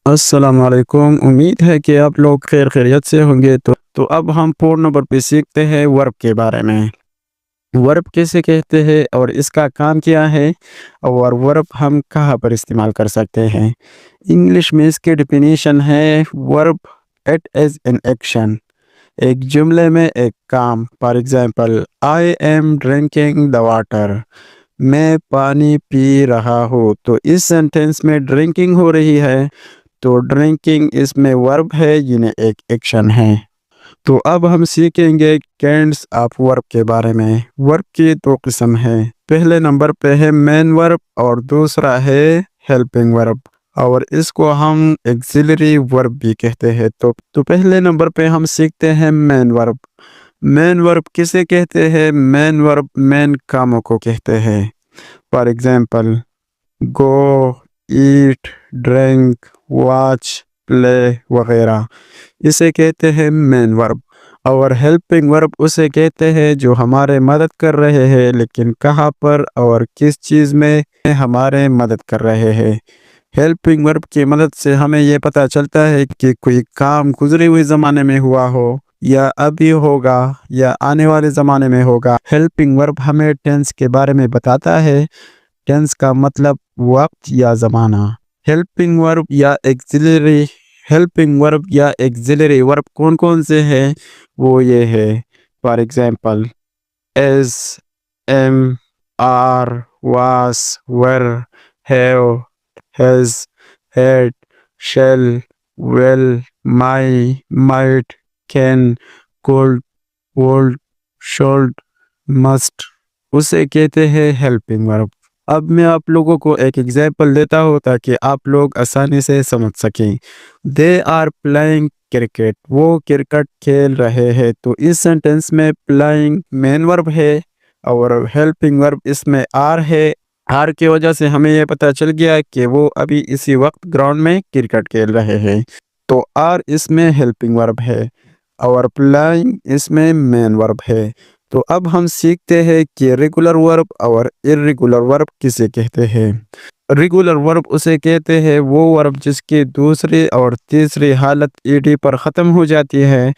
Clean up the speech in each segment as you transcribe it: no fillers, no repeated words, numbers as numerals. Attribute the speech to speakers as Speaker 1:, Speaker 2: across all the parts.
Speaker 1: السلام علیکم، امید ہے کہ آپ لوگ خیر خیریت سے ہوں گے۔ تو اب ہم پورن نمبر پہ سیکھتے ہیں ورب کے بارے میں۔ ورب کیسے کہتے ہیں اور اس کا کام کیا ہے، اور ورب ہم کہاں پر استعمال کر سکتے ہیں۔ انگلش میں اس کی ڈیفینیشن ہے ورب ایٹ ایز این ایکشن، ایک جملے میں ایک کام۔ For example, I am drinking the water, میں پانی پی رہا ہوں۔ تو اس سینٹینس میں ڈرنکنگ ہو رہی ہے، تو ڈرنکنگ اس میں ورب ہے، یعنی ایک ایکشن ہے۔ تو اب ہم سیکھیں گے کینڈس آف ورب کے بارے میں۔ ورب کی دو قسم ہے، پہلے نمبر پہ ہے مین ورب اور دوسرا ہے ہیلپنگ ورب، اور اس کو ہم ایگزیلری ورب بھی کہتے ہیں۔ تو پہلے نمبر پہ ہم سیکھتے ہیں مین ورب۔ مین ورب کسے کہتے ہیں؟ مین ورب مین کاموں کو کہتے ہیں۔ For example, go, eat, drink, watch, play وغیرہ، اسے کہتے ہیں مین ورب۔ اور ہیلپنگ ورب اسے کہتے ہیں جو ہمارے مدد کر رہے ہیں، لیکن کہاں پر اور کس چیز میں ہمارے مدد کر رہے ہیں۔ ہیلپنگ ورب کی مدد سے ہمیں یہ پتہ چلتا ہے کہ کوئی کام گزرے ہوئے زمانے میں ہوا ہو، یا ابھی ہوگا، یا آنے والے زمانے میں ہوگا۔ ہیلپنگ ورب ہمیں ٹینس کے بارے میں بتاتا ہے۔ ٹینس کا مطلب وقت یا زمانہ۔ ہیلپنگ ورب یا ایگزیلری ورب کون کون سے ہیں؟ وہ یہ ہے، for example, is, am, are, was, were, have, has, had, shall, will, my, might, can, could, would, should, must, اسے کہتے ہیں ہیلپنگ ورب۔ اب میں آپ لوگوں کو ایک ایگزامپل دیتا ہوں تاکہ آپ لوگ آسانی سے سمجھ سکیں۔ دے آر پلائنگ کرکٹ، وہ کرکٹ کھیل رہے ہیں۔ تو اس سینٹینس میں پلائنگ مین ورب ہے، اور ہیلپنگ ورب اس میں آر ہے۔ آر کی وجہ سے ہمیں یہ پتہ چل گیا کہ وہ ابھی اسی وقت گراؤنڈ میں کرکٹ کھیل رہے ہیں۔ تو آر اس میں ہیلپنگ ورب ہے، اور پلائنگ اس میں مین ورب ہے۔ تو اب ہم سیکھتے ہیں کہ ریگولر ورب اور ارریگولر ورب کسے کہتے ہیں۔ ریگولر ورب اسے کہتے ہیں وہ ورب جس کی دوسری اور تیسری حالت ای ڈی پر ختم ہو جاتی ہے،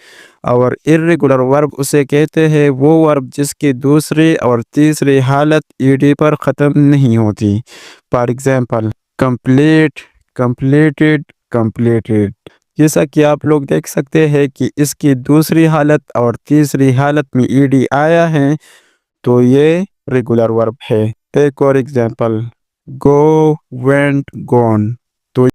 Speaker 1: اور ارریگولر ورب اسے کہتے ہیں وہ ورب جس کی دوسری اور تیسری حالت ای ڈی پر ختم نہیں ہوتی۔ For example, complete, completed, completed. جیسا کہ آپ لوگ دیکھ سکتے ہیں کہ اس کی دوسری حالت اور تیسری حالت میں ای ڈی آیا ہے، تو یہ ریگولر ورب ہے۔ ایک اور ایگزامپل، گو، وینٹ، گون۔